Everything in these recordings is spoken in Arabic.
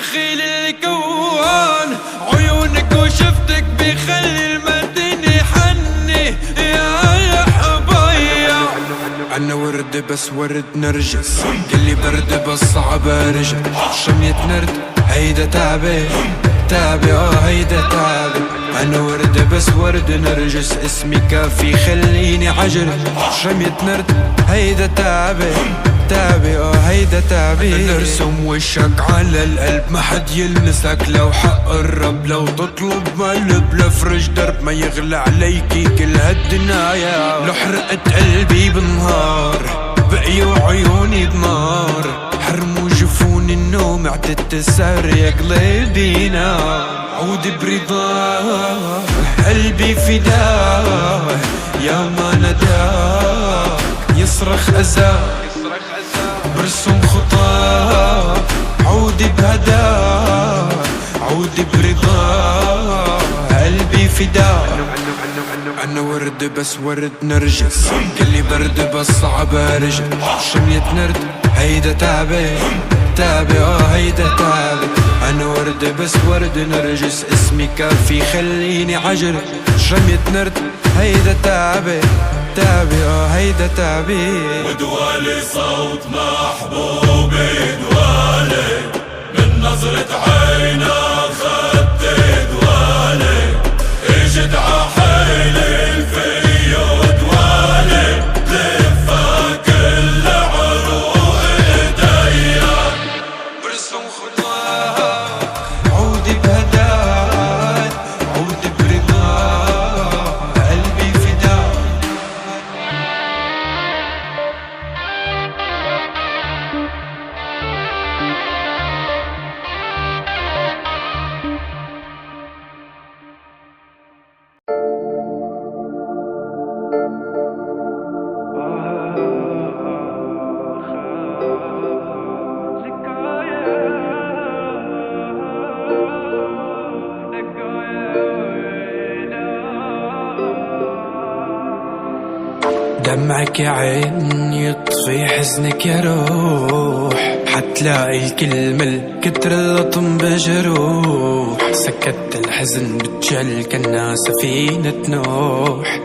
دخيل الكون عيونك وشفتك بيخلي المدينة يحني يا حبايا. عنا ورد بس ورد نرجس، قلي برد بس صعب ارجع. شمية نرد هيدا تعبي تعبي هيدا تعبي. عنا ورد بس ورد نرجس، اسمي كافي خليني عجل. شمية نرد هيدا تعبي تعبي هيدا تعبي. نرسم وشك على القلب ما حد يلمسك، لو حق الرب لو تطلب مقلب. لفرج درب ما يغلى عليكي كل هالدنايا. لو حرقت قلبي بالنهار بقيوا عيوني بنار. حرموا جفون النوم اعتدت السهر يا قلبي نار. عودي برضاه قلبي فداه، يا ما نداه يصرخ أذاه. برسم خطاه عودي بهداه، عودي برضاه قلبي فداه. عنا ورد بس ورد نرجس، قلي برد بس صعب ارجع. شمية نرد هيدا تعبي تعبي هيدا تعبي. عنا ورد بس ورد نرجس، اسمي كافي خليني عجل. شمية نرد هيدا تعبي تعبي هيدا تعبي. ودوالي صوت محبوبي دوالي، من نظرة عينك خدت دوالي. اجت عحيلي الفيو دوالي، لفا كل عروق ايديا. برسم خطاك عودي بهداك، عودي برضاك قلبي فداك. دمعك يا عين يطفي حزنك يا روح، حتلاقي الكلمة الكتر اللطم بجروح. سكت الحزن بتجل كأنها سفينة نوح.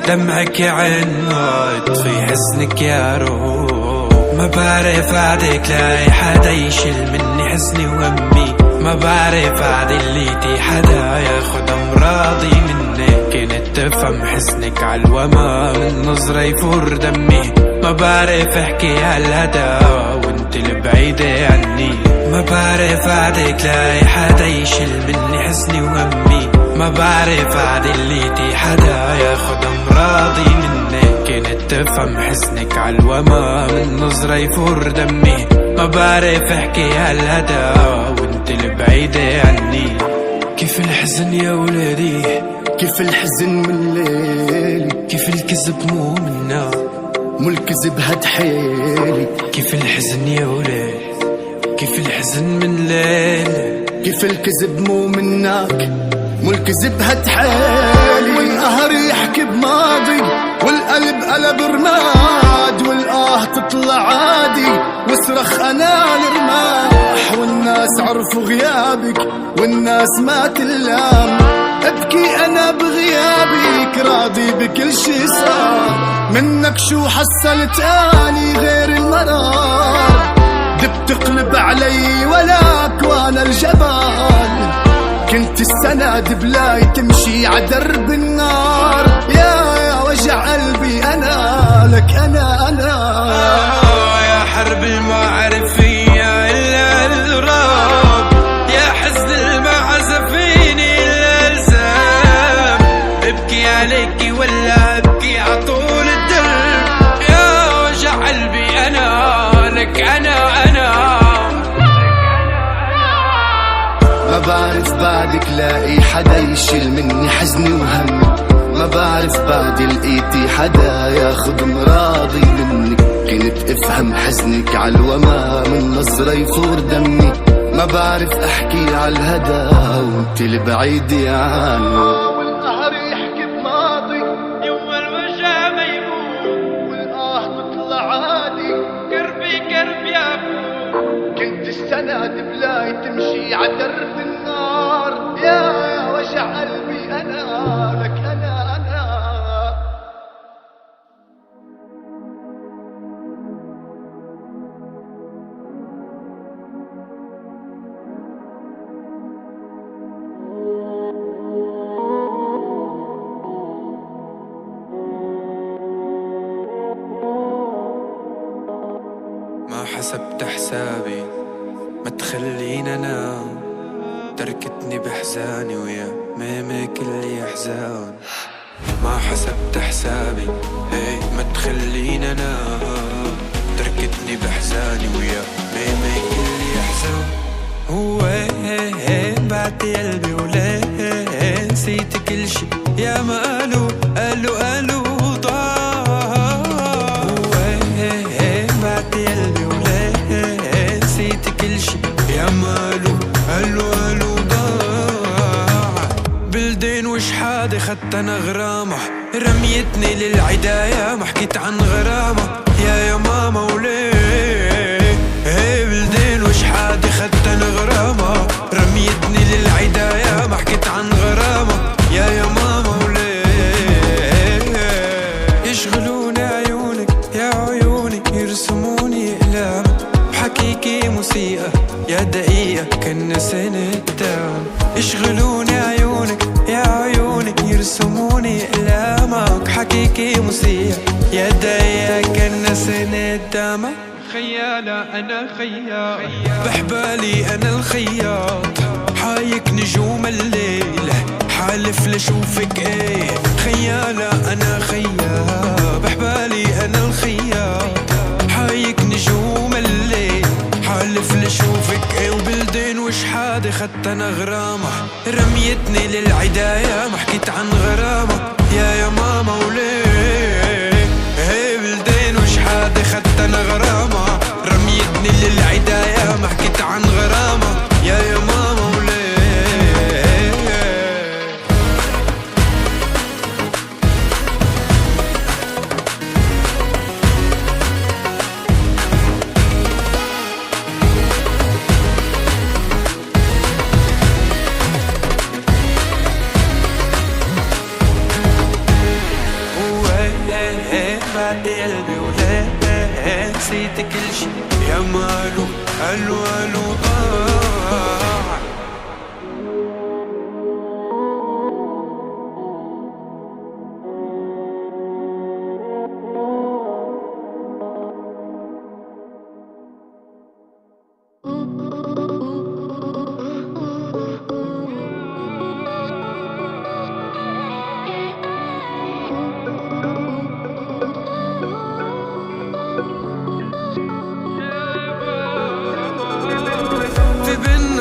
دمعك يا عين يطفي حزنك يا روح. ما بعرف عادك لاقي حدا يشيل مني حزني وهمي. ما بعرف عدليتي حدا ياخد امراضي مني. كنت تفهم حزنك عالوما من نظرة يفور دمي. ما بعرف احكي هالهدا وانت البعيدة عني. ما بعرف عادك لاقي حدا يشيل مني حزني وهمي. ما بعرف عدليتي حدا ياخد امراضي مني. كنت تفهم حزنك عالوما من نظرة يفور دمي. ما بعرف احكي هالهدا وانت البعيدة عني. كيف الحزن يا ولادي، كيف الحزن من ليلي. كيف الكذب مو منا، مو الكذب هاد حيلي. كيف الحزن يا ولاد، كيف الحزن من ليل. كيف الكذب مو منك، مو الكذب هاد حيلي. والقهر يحكي بماضي، والقلب قلب رماد. والآه تطلع عادي، واصرخ أنا لرماح. والناس عرفوا غيابك، والناس ما تلام. أبكي أنا بغيابك، راضي بكل شي صار. منك شو حصلت أني غير المرار. بتقلب علي ولاك وأنا الجبال. كنت السند بلاي تمشي عدرب النار. يا وجع قلبي أنا لك أنا يا حرب المعرفية إلا الراب. يا حزن المعزفيني إلا الزام. ابكي عليكي ولا ابكي عطول الدرب. يا وجع قلبي أنا لك أنا ما بعرف بعدك لاقي حدا يشيل مني حزني وهمي. ما بعرف بعد لقيتي حدا ياخد مراضي منك. كنت افهم حزنك عالوما من نظرة يفور دمي. ما بعرف احكي عالهدا وانت البعيدة عني. والقهر يحكي بماضي، يوم الوجع ميمون. والآه تطلع عادي. كربي كرب يا ابو. كنت السند بلاي تمشي عدرب النار. يا وجع قلبي أنا لك أنا ما حسبت حسابي ما تخليني انام، تركتني بحزاني ويا ميمي كل احزان. ما حسبت حسابي هي ما تخليني انام، تركتني بحزاني ويا ميمي كل احزان. وين بعت قلبي وليه نسيت كل شي يا ما قالوا ضاع. وين بعت قلبي وليه نسيت كل شي يا ما قالوا ضاع. بلدين وش حادي خدت انا غرامة، رميتني للعداية ما حكيت عن غرامة يا ماما وليه. بلدين وش حادي خدت انا غرامة، رميتني للعداية ما حكيت عن غرامة يا ماما وليه. يشغلوني عيونك يا عيوني، يرسموني اقلام بحكيكي موسيقى يا دقيقة كنا سنة دام. يشغلوني عيونك يا عيوني، يرسموني اقلامك حكيكي موسيقى يا دقيقة كنا سنة دام. خيالة أنا خياط بحبالي أنا الخياط، حايك نجوم الليل حالف لشوفك ايه. خيالة أنا خياط بحبالي أنا الخياط، حايك نجوم الليل حالف لشوفك ايه. وبلدين وش حادي خدت أنا غرامة، رميتني للعداية ما حكيت عن غرامة يا ماما وليه. بلدين وش حادي خدت أنا غرامة، رميتني للعداية ما حكيت عن غرامة يا ماما وليه. بعد قلبي وليه نسيت كل شي يا مالو قالوا ضاع.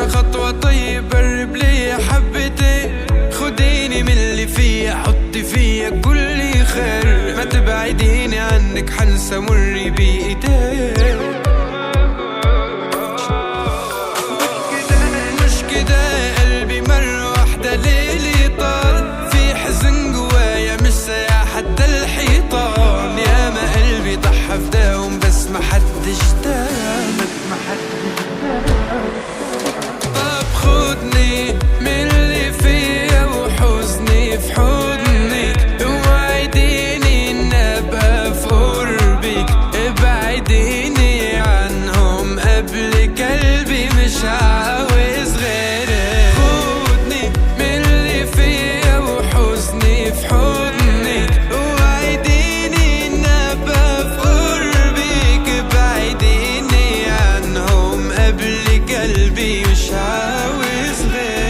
خطوة طيب قرب لي حبتي، خديني من اللي فيا حطي فيا كل خير. ما تبعديني عنك حنسى مري بإيديك. مش كده قلبي مرة واحدة ليلي طال، في حزن جوايا مش سايع حتى الحيطان. يا ما قلبي ضحى فداهم بس ما حدش دام. خدني من اللي فيا وحزني في حضنك، وعديني ان ابقى في قربك. ابعديني عنهم قبل قلبي مش عاوز غيرك. خدني من اللي فيا وحزني في حضنك، وعديني ان ابقى في قربك. ابعديني عنهم قبل قلبي مش عاوز غيرك.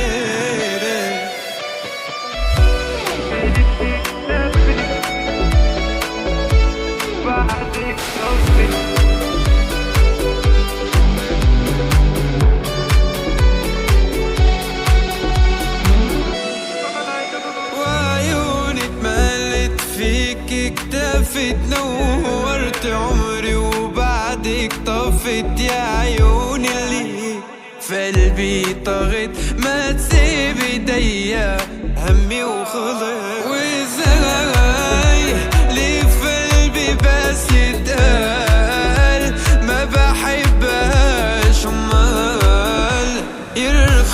وعيوني اتملت فيك اكتفت، نورت عمري وبعدك طفت. يا عيوني اللي في قلبي طغت، ما تسيب ايديا همي وخلص. وازاي ليه في قلبي بس يتقال ما بحبهاش،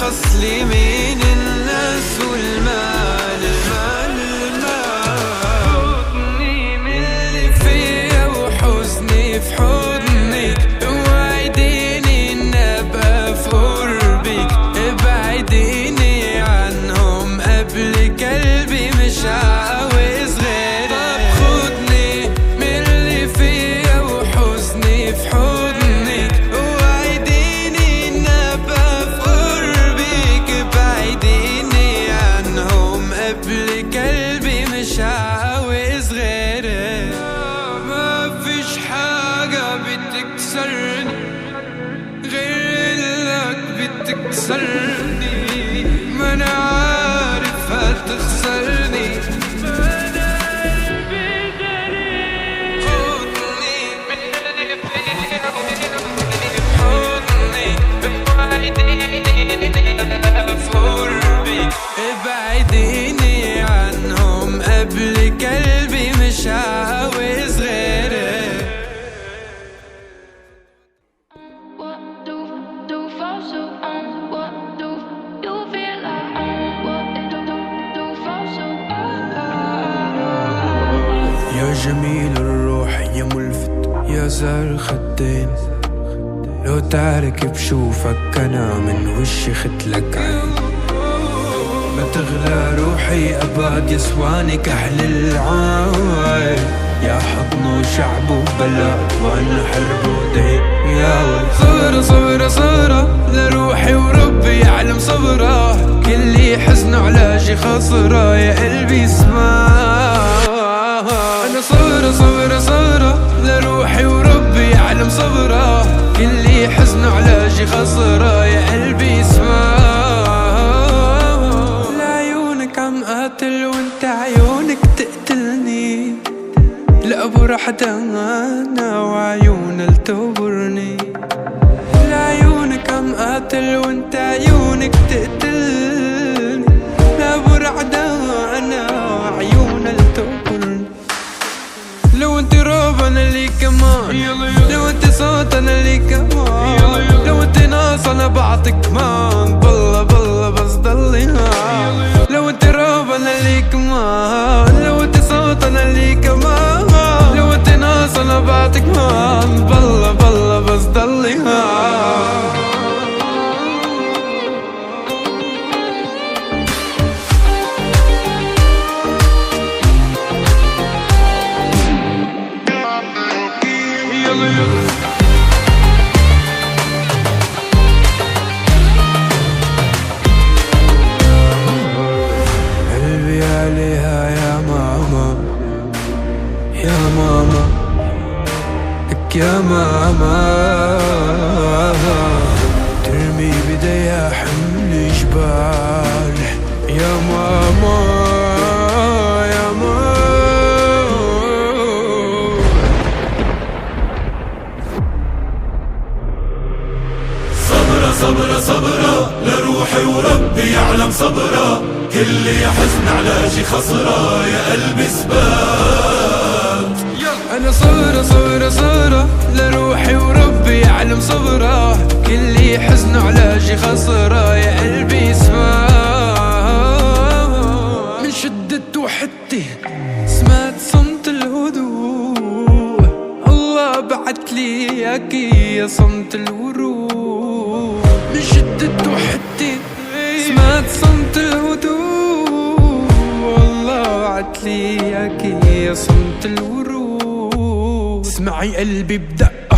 خصلي من الناس والمال، المال المال. خذني من اللي فيا وحزني في حضنك، وعديني إن أبقى في قربك، ابعديني عنهم قبل قلبي مش عاوز غيرك. طب خدني من اللي فيا وحزني في حضنك، وعديني إن أبقى في قربك، ابعديني عنهم قبل قلبي مش عاوز غيرك. ما فيش حاجة بتكسرني غير إنك بتكسرني، ما أنا عارف هتخسرني. أنا قلبي غريب، خدني من اللي فيا حضني، ابعديني في قربي، ابعديني عنهم قبل قلبي مش عاوز غيرك. What do for so on? What do you feel like on? What do for so on? يا جميل الروح يا ملفت يا زار الخدين، لو تعرك بشوفك أنا من وشي ختلك عين. ما تغلى روحي أبعد يسواني كحل العين، يا حضن وشعب وبلاد وأنا حرب ودين. يا ولد صبرة صبرة صبرة لروحي وربي يعلم صبرة، كل حزن علاجي خسرة يا قلبي اسمع. أنا صبرة صبرة صبرة لروحي وربي يعلم صبرة، كل حزن علاجي خسرة يا قلبي اسمع. لعيونك عم قاتل وانت عيونك تقتلني، لأبو رح دانا وعيون التبرني. لعيونك عم قاتل وانت عيونك تقتلني، لأبو رح دانا وعيون التبرني. لو انت راب انا لي كمان، لو انت صوت انا لي كمان، لو انت ناس انا بعطيك كمان، بالله بالله بس ضلي ها. لو انت راب انا لي كمان، لو انت صوت انا لي كمان، لو انت ناس انا بعطيك كمان، بالله بالله بس ضلي ها. قلبي عليها يا ماما، يا ماما لك يا ماما، ترمي بديها حمل جبال. يا ماما يا ماما. صبرة صبرة صبرة لروحي وربي يعلم صبرة، كل حزن علاجي خسرة يا قلبي اثبات. أنا صبرة صبرة صبرة لروحي وربي يعلم صبرة، كل حزن علاجي خسرة يا قلبي اسمع. من شدة وحدتي سمعت صمت الهدوء، الله بعتلي اياكي يا صمت الورود. من شدة وحدتي سمعت صمت الهدوء، الله بعتلي اياكي يا صمت الورود. اسمعي قلبي بدقة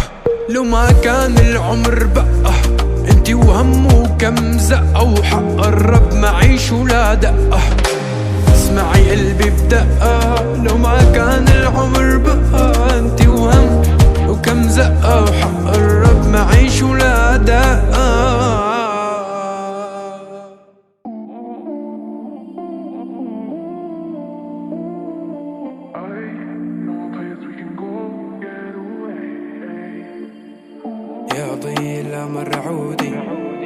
لو ما كان العمر بقى، انتي وهم وكم زقة وحق الرب معيش ولا دقة. اسمعي قلبي بدقة لو ما كان العمر بقى، انتي وهم وكم زقة وحق الرب معيش ولا دقة. يا ضي الأمر عودي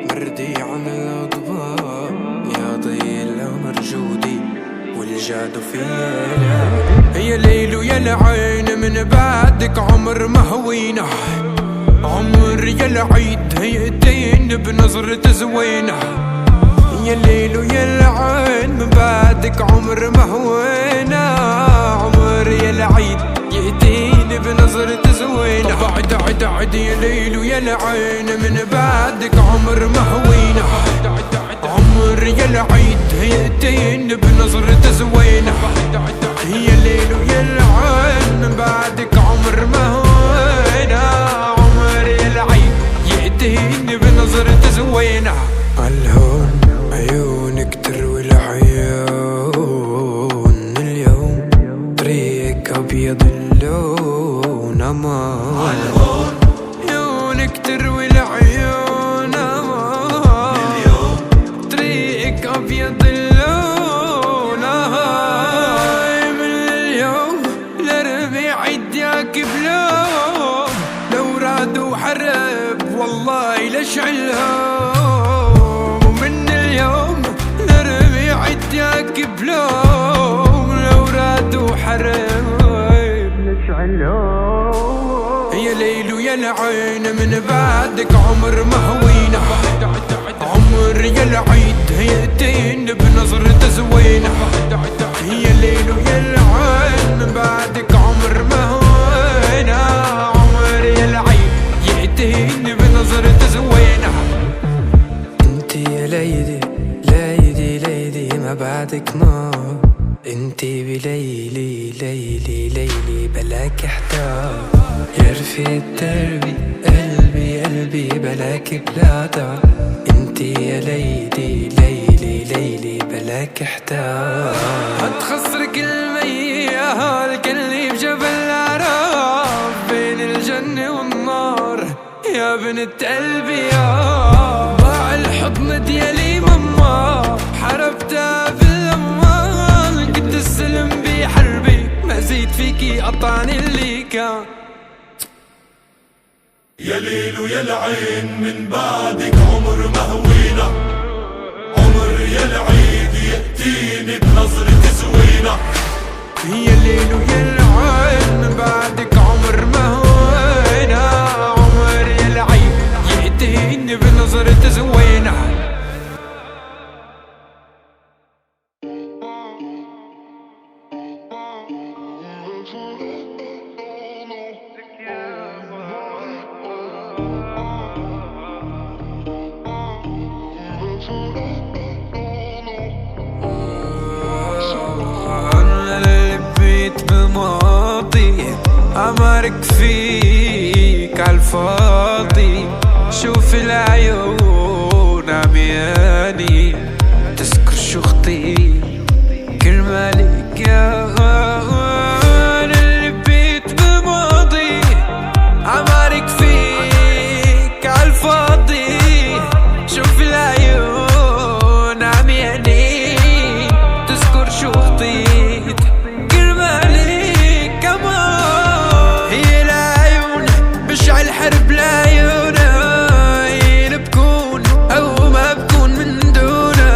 مردي عن الأضباء، يا ضي الأمر جودي والجاد فينا. يا ليل ويا العين من بعدك عمر مهوينا، عمر يا العيد هيئتين بنظرة زوينة. يا الليل ويا العين من بعدك عمر ما هوينا، عمر يا العيد يأتيني بنظرة زوينة. بعد عد عد يا ليل ويا العين من بعدك عمر ما هوينا، عمر يا العيد يأتيني بنظرة زوينة. يا الليل ويا العين من بعدك عمر ما هوينا، عمر يا العيد يأتيني بنظرة زوينة. عالهون عيونك تروي العيون، اليوم طريقك أبيض اللون أمان. عالهون عيونك تروي العيون أمان، اليوم طريقك أبيض اللون أمان. من اليوم لربيع يديك بلوم، لو رادوا حرب والله لشعلهم. من اليوم لربيع يديك بلوم، لو رادوا حرب لشعلهم. يا ليل ويا العين من بعدك عمر ما هوينا، عمر يا العيد يأتيني بنظرة زوينة. يا الليل ويا العين من بعدك عمر ما هوينا، عمر يا العيد يأتيني بنظرة زوينة. انتي يا ليدي ليدي ليدي ما بعدك نار، انتي بليلي ليلي ليلي بلاك احتار. يا رفيق دربي قلبي قلبي بلاك بلادا، انتي يا ليدي ليلي ليلي بلاك احتار. هتخسرك الميال كلي بجبل العراف، بين الجنة والنار يا بنت قلبي يا. ضاع الحضن ديالي ماما حربتها بالامان، كنت السلم بحربي ما زيد فيكي قطعني اللي كان. يا ليل ويا العين من بعدك عمر ما هوينا، عمر يا العيد يأتيني بنظرة زوينة. يا الليل ويا العين من بعدك عمر ما هوينا، عمر يا العيد يأتيني بنظرة زوينة. عمرك فيك عالفاضي، شوف العيون عمياني تذكر شو خطي كرمالك يا. أنا اللي بيت بماضي، عمرك فيك عالفاضي، شوف العيون عمياني تذكر شو خطيت كرمالك كمان. بشعل حرب لعيونا، بكون أو ما بكون من دونا،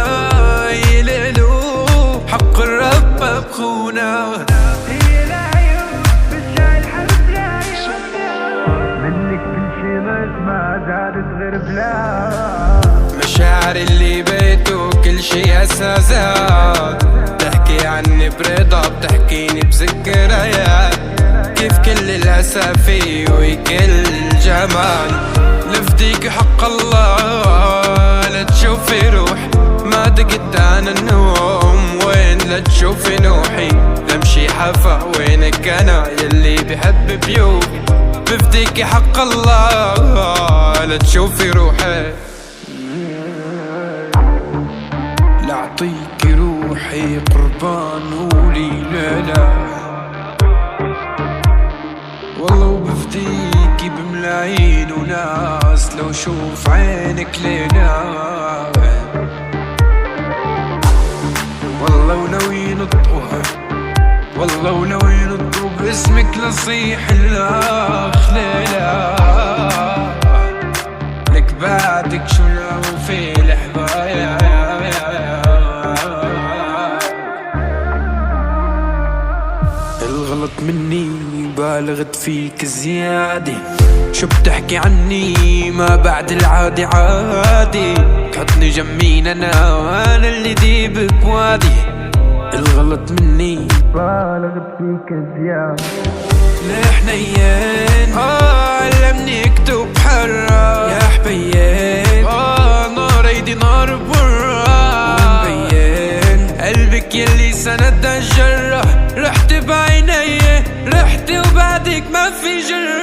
يليلو حق الرب ما بخونا. هي العيون بشعل حرب لعيونا، منك كل شي ما زادت غير بلا. مشاعر اللي بيته كل شي أساسات، بتحكي عني برضا بتحكيني بذكريات، كيف كل الأسافي وكل الجمال. لفديك حق الله لا تشوفي روح ما دقت انا النوم، وين لا تشوفي نوحي لمشي حفا وينك انا يلي بحب بيوم. بفديك حق الله لا تشوفي روحي، لأعطيك روحي قربان قولي لا لا. والله وبفديكي بملايين وناس لو شوف عينك لينا. والله وناوي نطقها، والله وناوي نطق باسمك لصيح الاخ ليلى. لك بعدك شو لو في الحبايا، الغلط مني بالغت فيك زيادة، شو بتحكي عني ما بعد العادي عادي، تحطني جنبين انا اللي ديب بوادي. الغلط مني بالغ فيك زيادة، ليه حنين علمني اكتب حرة يا حبيين، نار ايدي نار برا ومبين قلبك يلي سند الجرة، رحت بعيني رحت وبعدك ما في جرة،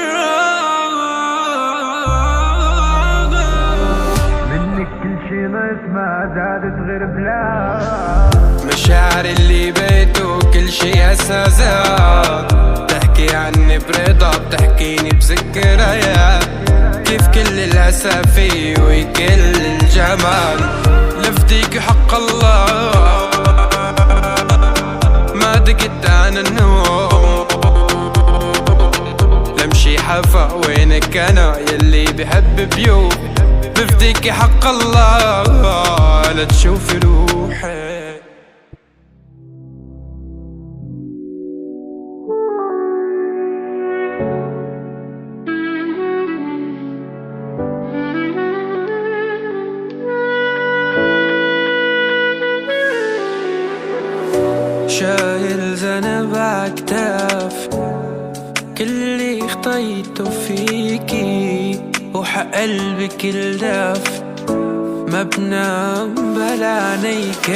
منك كل شي ناقص ما زادت غير بلا مشاعر اللي بيته كل شي اساسات، بتحكي عني برضا بتحكيني بذكريات، كيف كل الاسافي وكل الجمال لفديك حق الله ما دقت انا النوم، لمشي حفا وينك انا يلي بحب بيوم، بفديك حق الله لا تشوفي روحي. شايل ذنب عكتاف كل اللي خطيته فيكي، وحق قلبك الداف ما بنام بلا عينيك.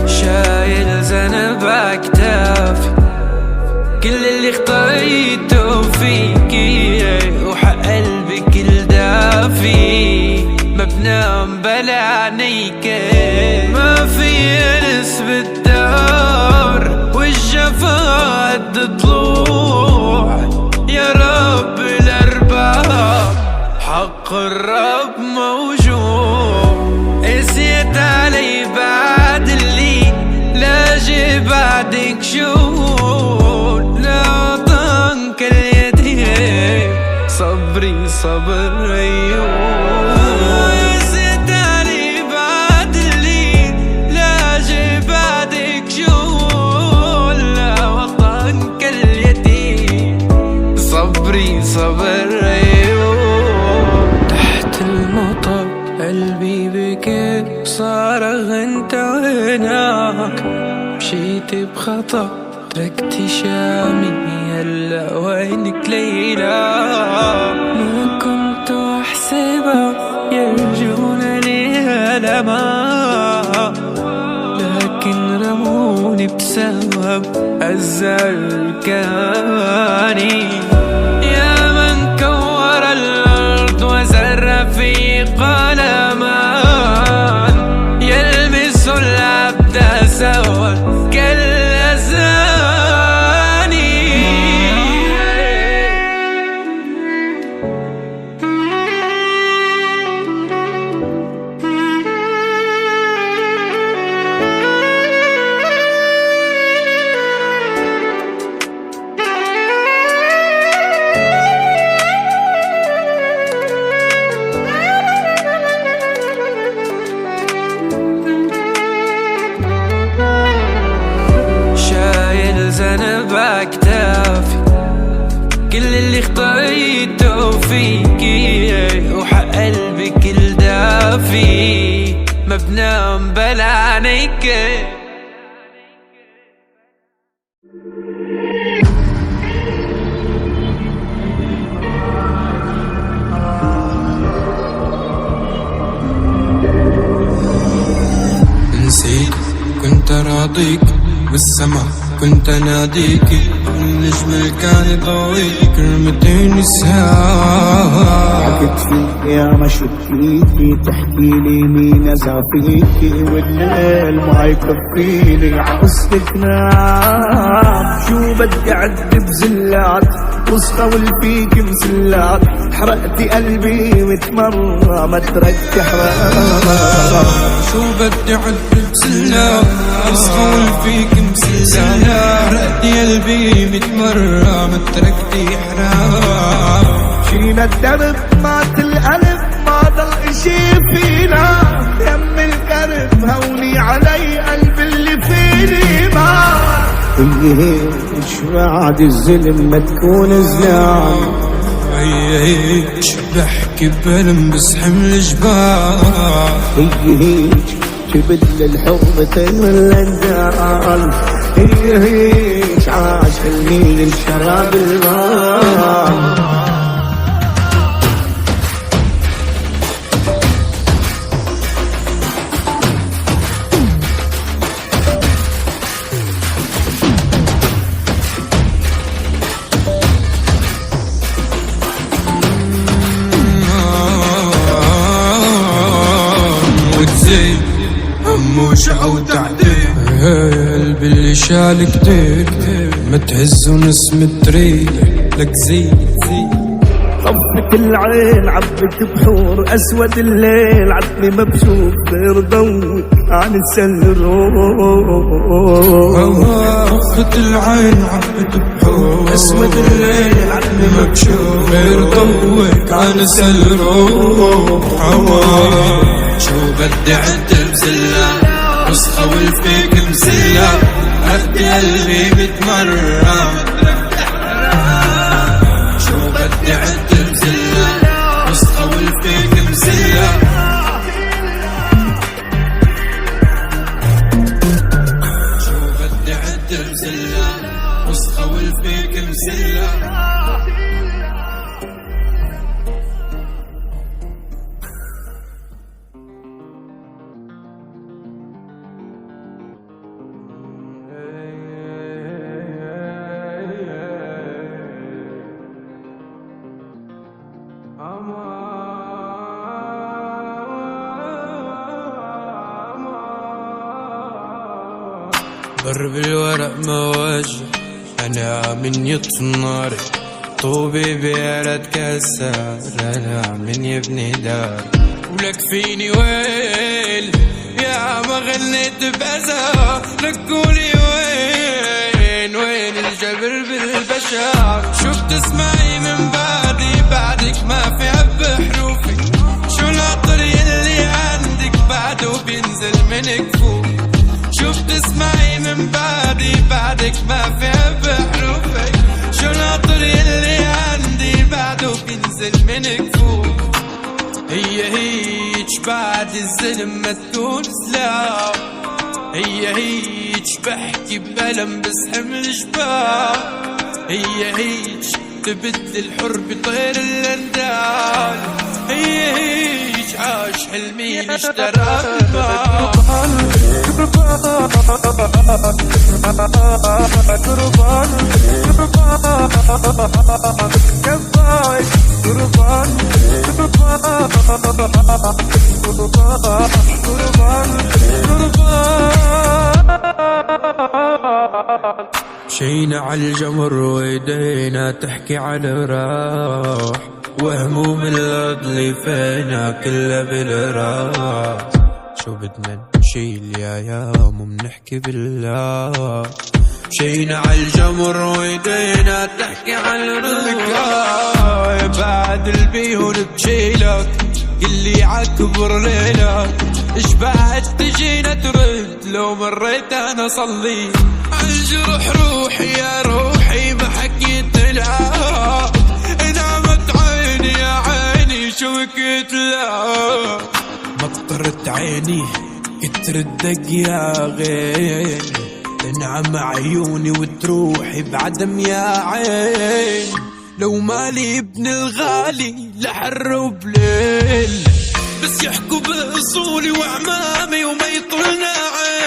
شايل ذنب عكتاف كل اللي خطيته فيكي، وحق قلبك الدافي ما بنام بلا عينيك. ما في انس بالدار والجفا قد طلوع، يا رب الارباب حق الرب موجود، قسيت علي بعد اللي لاجي بعدك شهور، لا طنك اليدين صبري صبر ايوب، قسيت علي بعد اللي لاجي بعدك شهور، لا وطنك اليدين صبري صبر ايوب. تحت المطر قلبي بكي صارخ انت وينك، مشيت بخطأ تركتي شامي هلا وينك ليلى، ما كنت احسبها يرجون لي لما، لكن رموني بسبب الزركاني. يا من كور الارض وزر في قلمان، يلمس العبد سوا كالأزاني. ذنب عكتافي كل اللي خطيته فيكي، وحق قلبك الدافي ما بنام بلا عينيك. نسيت كنت راضيك بالسما كنت ناديكي، النجم اللي كان يضويك كلمتين الساعة. حكيت فيك يا ما شفيكي، تحكي لي مين ازعفيكي، والليل ما يكفيني عقصتك نام. شو بدي اعذب زلات وصخول فيك مسلات، حرقتي قلبي متمرة ما تركت حرام. شو بدي اعذب زلات وصخول فيك مسلات، حرقتي قلبي متمرة ما تركتي حرام. شينا الدرب مات القلب ما ضل اشي فينا، يم الكرب هوني علي قلب اللي فيني ما. ايش بعد الظلم ما تكون زلام، هيك بحكي بلمس حمل جبال. هيك جبت للحب تم الأندال. هيك عاش حلمي للشراب المال. وتزيد هموشة أو تعديل قلبي اللي شال كتير ما تهز ونس متريح لك زيد. طفت العين عبت بحور أسود الليل عتمي ما بشوف غير ضوء عن السلروح. طفت العين عبت بحور أسود الليل عتمي ما بشوف غير ضوءك عن السلروح. شو بدي عد بسلة وسخة والفيك مسلة أخدي قلبي 100 مرة. شو بدي عد بسلة وسخة والفيك مسلة. شو بدي عد بسلة وسخة والفيك مسلة. ضرب الورق مواجه أنا من يطفي النار. طوبي بيرد كسر أنا من يبني دار. ولك فيني ويل يا ما غنيت بأذى. لك قولي وين الجبر بالبشر. شو بتسمعي من بعدك ما في عب حروفي. شو العطر يلي عندك بعده بينزل من كفوف. شو بتسمعي من بعدك ما في عب حروفك. شو العطر يلي عندي بعده بينزل من كفوف. هيك بعد الظلم ما تكون سلاح. هيك بحكي بألم بس حمل جبال. هيك تبدل الحر بطير الاندال. هيك عاش حلمي اشترى المال. مشينا عالجمر وايدينا تحكي على راح. وهموم الارض اللي فينا كلها بالراح. شو بدنا نشيل يا يام ومنحكي بالله. مشينا عالجمر وايدينا تحكي على الرقاع. بعد البيون بشيلك قلي عكبر ليلك. اش بعد تجينا ترد لو مريت انا صلي. عالجرح روحي يا روحي ما حكيت لها. نعمت عيني يا عيني شو بكيت لها. مطرت عيني كتر الدق يا غين. تنعم عيوني وتروحي بعدم يا عين. لو مالي ابن الغالي لحر وبليل. بس يحكوا بأصولي وعمامي وما يطلنا عين.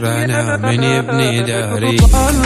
رانا من يبني داري. قربان